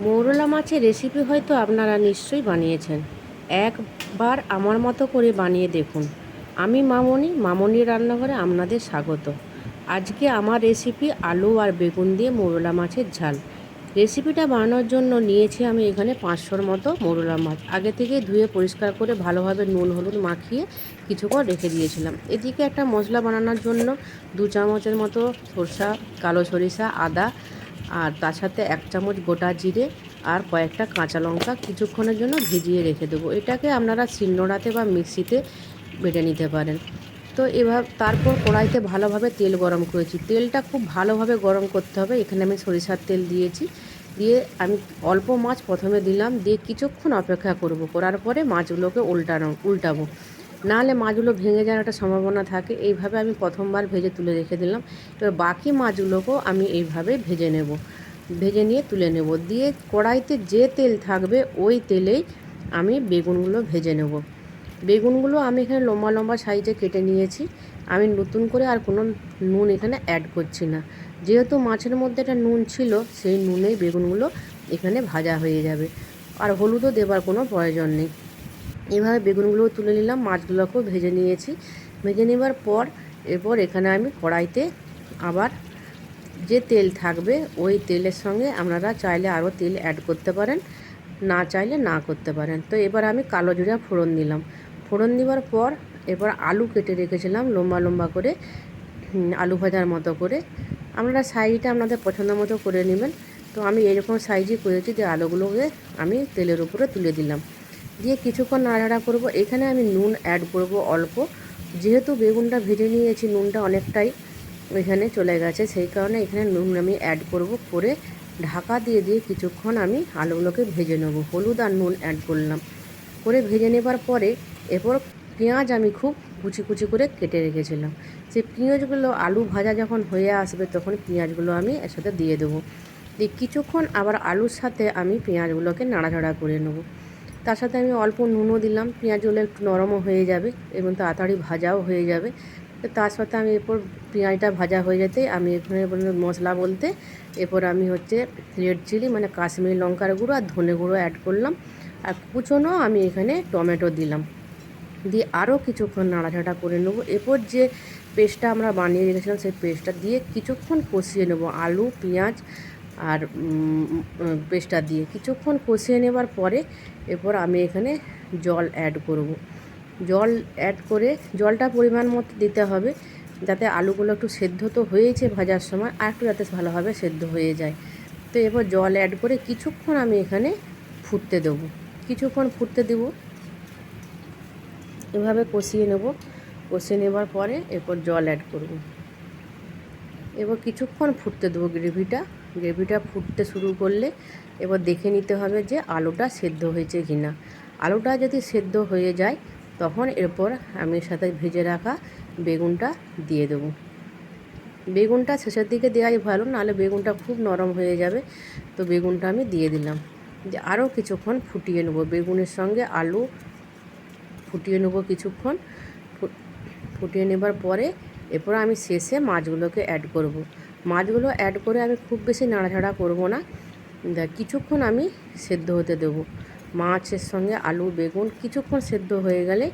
মৌরলা মাছের রেসিপি হয়তো আপনারা নিশ্চয়ই বানিয়েছেন। একবার আমার মতো করে বানিয়ে দেখুন। আমি মামনি রান্নাঘরে আপনাদের স্বাগত। আজকে আমার রেসিপি আলু আর বেগুন দিয়ে মৌরলা মাছের ঝাল। রেসিপিটা বানানোর জন্য নিয়েছি আমি এখানে 500-র মতো মৌরলা মাছ। আগে থেকে ধুয়ে পরিষ্কার করে ভালোভাবে নুন হলুদ মাখিয়ে কিছুক্ষণ রেখে দিয়েছিলাম। এদিকে একটা মশলা বানানোর জন্য 2 চামচের মতো সরষা, কালো সরিষা, আদা আর তার সাথে 1 চামচ গোটা জিরে আর কয়েকটা কাঁচা লঙ্কা কিছুক্ষণের জন্য ভিজিয়ে রেখে দেবো। এটাকে আপনারা শিলনোড়াতে বা মিক্সিতে বেটে নিতে পারেন। তো তারপর কড়াইতে ভালোভাবে তেল গরম করেছি। তেলটা খুব ভালোভাবে গরম করতে হবে। এখানে আমি সরিষার তেল দিয়েছি। দিয়ে আমি অল্প মাছ প্রথমে দিলাম, দিয়ে কিছুক্ষণ অপেক্ষা করব। করার পরে মাছগুলোকে উল্টাবো, নাহলে মাছগুলো ভেঙে যাওয়ার একটা সম্ভাবনা থাকে। এইভাবে আমি প্রথমবার ভেজে তুলে রেখে দিলাম। এবার বাকি মাছগুলোকেও আমি এইভাবে ভেজে নিয়ে তুলে নেব। দিয়ে কড়াইতে যে তেল থাকবে ওই তেলেই আমি বেগুনগুলো ভেজে নেব। বেগুনগুলো আমি এখানে লম্বা লম্বা সাইজে কেটে নিয়েছি। আমি নতুন করে আর কোনো নুন এখানে অ্যাড করছি না, যেহেতু মাছের মধ্যে একটা নুন ছিল, সেই নুনেই বেগুনগুলো এখানে ভাজা হয়ে যাবে। আর হলুদও দেবার কোনো প্রয়োজন নেই। এভাবে বেগুনগুলো তুলে নিলাম, মাছগুলোকেও ভেজে নিয়েছি। ভেজে নেবার পর এরপর এখানে আমি কড়াইতে আবার যে তেল থাকবে ওই তেলের সঙ্গে আপনারা চাইলে আরও তেল অ্যাড করতে পারেন, না চাইলে না করতে পারেন। তো এবার আমি কালো জিরা ফোড়ন দিলাম। ফোড়ন দেওয়ার পর এবার আলু কেটে রেখেছিলাম লম্বা লম্বা করে, আলু ভাজার মতো করে। আপনারা সাইজটা আপনাদের পছন্দ মতো করে নেবেন। তো আমি এরকম সাইজই করেছি। যে আলুগুলোকে আমি তেলের উপরে তুলে দিলাম, দিয়ে কিছুক্ষণ নাড়াচাড়া করব। এখানে আমি নুন অ্যাড করব অল্প, যেহেতু বেগুনটা ভেজে নিয়েছি নুনটা অনেকটাই এখানে চলে গেছে, সেই কারণে এখানে নুন আমি অ্যাড করব। করে ঢাকা দিয়ে কিছুক্ষণ আমি আলুগুলোকে ভেজে নেব। হলুদ আর নুন অ্যাড করলাম, করে ভেজে নেবার পরে এরপর পেঁয়াজ আমি খুব কুচি কুচি করে কেটে রেখেছিলাম। সেই পেঁয়াজগুলো আলু ভাজা যখন হয়ে আসবে তখন পেঁয়াজগুলো আমি এর সাথে দিয়ে দেবো। দিয়ে কিছুক্ষণ আবার আলুর সাথে আমি পেঁয়াজগুলোকে নাড়াচাড়া করে নেব। তার সাথে আমি অল্প নুনও দিলাম, পেঁয়াজগুলো একটু নরমও হয়ে যাবে এবং তাড়াতাড়ি ভাজাও হয়ে যাবে। তো তার সাথে আমি এরপর পেঁয়াজটা ভাজা হয়ে যেতেই আমি এখানে মশলা বলতে এরপর আমি রেড চিলি মানে কাশ্মীরি লঙ্কার গুঁড়ো আর ধনে গুঁড়ো অ্যাড করলাম। আর কুচোনো আমি এখানে টমেটো দিলাম, দিয়ে আরও কিছুক্ষণ নাড়াচাড়া করে নেব। এরপর যে পেস্টটা আমরা বানিয়ে রেখেছিলাম সেই পেস্টটা দিয়ে কিছুক্ষণ কষিয়ে নেব। আলু পেঁয়াজ আর পেস্টটা দিয়ে কিছুক্ষণ কষিয়ে নেবার পরে এরপর আমি এখানে জল অ্যাড করব। জল অ্যাড করে জলটা পরিমাণ মতো দিতে হবে, যাতে আলুগুলো একটু সেদ্ধ তো হয়েছে ভাজার সময়, আর একটু যাতে ভালোভাবে সেদ্ধ হয়ে যায়। তো এরপর জল অ্যাড করে কিছুক্ষণ আমি এখানে ফুটতে দেবো, কিছুক্ষণ ফুটতে দেবো। এভাবে কষিয়ে নেব। কষিয়ে নেবার পরে এরপর জল অ্যাড করব। এবার কিছুক্ষণ ফুটতে দেবো গ্রেভিটা ফুটতে শুরু করলে এবার দেখে নিতে হবে যে আলুটা সেদ্ধ হয়েছে কি না। আলুটা যদি সেদ্ধ হয়ে যায় তখন এরপর আমি সাথে ভেজে রাখা বেগুনটা দিয়ে দেবো। বেগুনটা শেষের দিকে দেওয়াই ভালো, নাহলে বেগুনটা খুব নরম হয়ে যাবে। তো বেগুনটা আমি দিয়ে দিলাম, যে আরও কিছুক্ষণ ফুটিয়ে নেব। বেগুনের সঙ্গে আলু ফুটিয়ে নেব কিছুক্ষণ। ফুটিয়ে নেবার পরে এরপর আমি শেষে মাছগুলোকে অ্যাড করব। মাছগুলো অ্যাড করে আমি খুব বেশি নাড়াচাড়া করব না, কিছুক্ষণ আমি সেদ্ধ হতে দেব। মাছের সঙ্গে আলু বেগুন কিছুক্ষণ সেদ্ধ হয়ে গেলে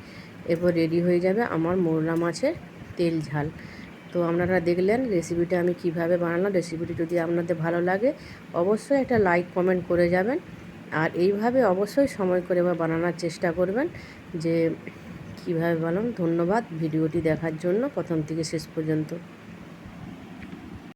এরপর রেডি হয়ে যাবে আমার মৌরলা মাছের তেল ঝাল। তো আপনারা দেখলেন রেসিপিটা আমি কিভাবে বানালাম। রেসিপিটি যদি আপনাদের ভালো লাগে অবশ্যই একটা লাইক কমেন্ট করে যাবেন, আর এইভাবে অবশ্যই সময় করে বানানোর চেষ্টা করবেন যে কীভাবে বানান। ধন্যবাদ ভিডিওটি দেখার জন্য প্রথম থেকে শেষ পর্যন্ত।